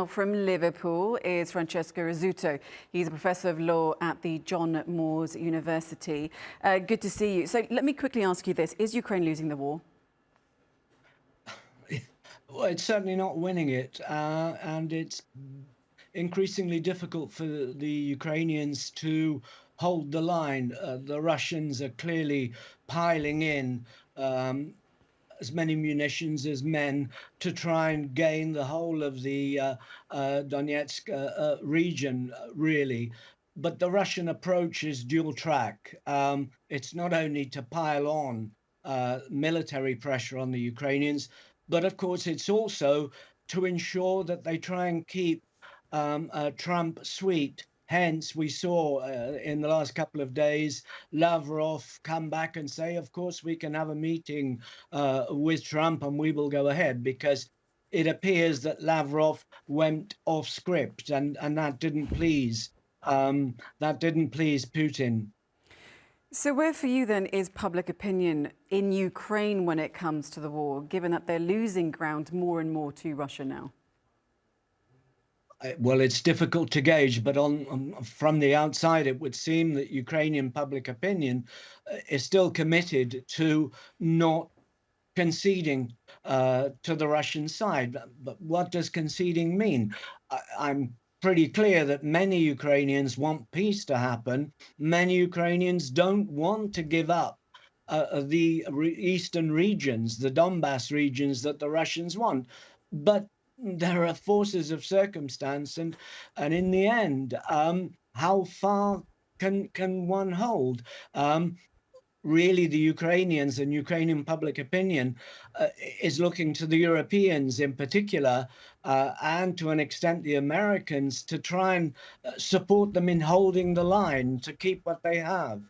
from Liverpool is Francesco Rizzuto. He's a professor of law at the John Moores University. Good to see you. So let me quickly ask you this. Is Ukraine losing the war? Well, it's certainly not winning it, and it's increasingly difficult for the Ukrainians to hold the line. The Russians are clearly piling in as many munitions as men to try and gain the whole of the Donetsk region, really. But the Russian approach is dual track. It's not only to pile on military pressure on the Ukrainians, but of course it's also to ensure that they try and keep Trump sweet. Hence, we saw in the last couple of days Lavrov come back and say, of course, we can have a meeting with Trump and we will go ahead, because it appears that Lavrov went off script, and that didn't please Putin. So where for you then is public opinion in Ukraine when it comes to the war, given that they're losing ground more and more to Russia now? Well, it's difficult to gauge, but from the outside, it would seem that Ukrainian public opinion is still committed to not conceding to the Russian side. But what does conceding mean? I'm pretty clear that many Ukrainians want peace to happen. Many Ukrainians don't want to give up the eastern regions, the Donbass regions that the Russians want. But there are forces of circumstance, and in the end, how far can one hold? Really, the Ukrainians and Ukrainian public opinion is looking to the Europeans in particular, and to an extent the Americans, to try and support them in holding the line to keep what they have.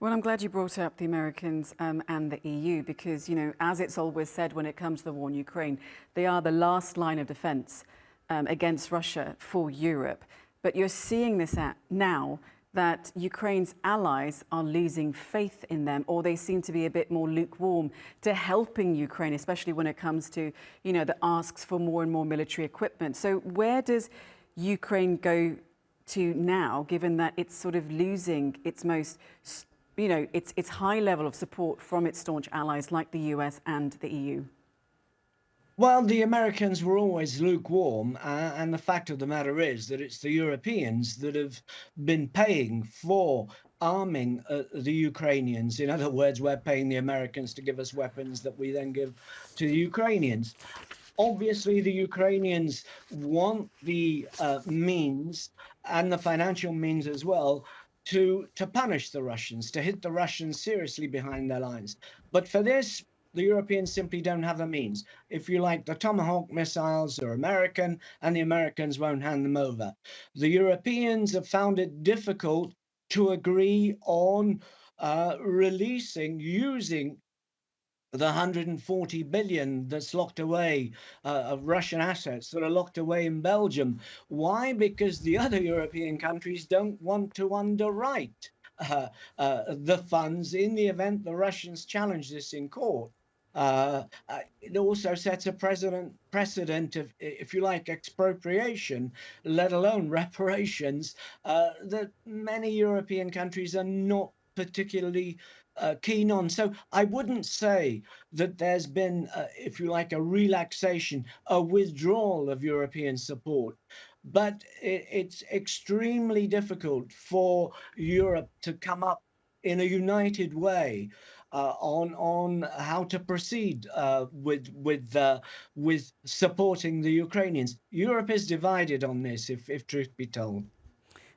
Well, I'm glad you brought up the Americans and the EU because, you know, as it's always said when it comes to the war in Ukraine, they are the last line of defense against Russia for Europe. But you're seeing this now that Ukraine's allies are losing faith in them, or they seem to be a bit more lukewarm to helping Ukraine, especially when it comes to, you know, the asks for more and more military equipment. So where does Ukraine go to now, given that it's sort of losing its most, you know, its high level of support from its staunch allies like the US and the EU? Well, the Americans were always lukewarm, and the fact of the matter is that it's the Europeans that have been paying for arming the Ukrainians. In other words, we're paying the Americans to give us weapons that we then give to the Ukrainians. Obviously, the Ukrainians want the means, and the financial means as well, to punish the Russians, to hit the Russians seriously behind their lines. But for this, the Europeans simply don't have the means. If you like, the Tomahawk missiles are American, and the Americans won't hand them over. The Europeans have found it difficult to agree on using the 140 billion that's locked away of Russian assets that are locked away in Belgium. Why? Because the other European countries don't want to underwrite the funds in the event the Russians challenge this in court. It also sets a precedent of, if you like, expropriation, let alone reparations, that many European countries are not particularly keen on. So I wouldn't say that there's been, if you like, a relaxation, a withdrawal of European support. But it's extremely difficult for Europe to come up in a united way on how to proceed with supporting the Ukrainians. Europe is divided on this, if truth be told.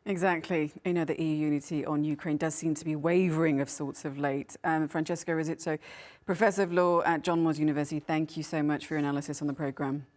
Exactly. You know, the EU unity on Ukraine does seem to be wavering of sorts of late. Francesco Rizzuto, Professor of Law at John Moores University, thank you so much for your analysis on the programme.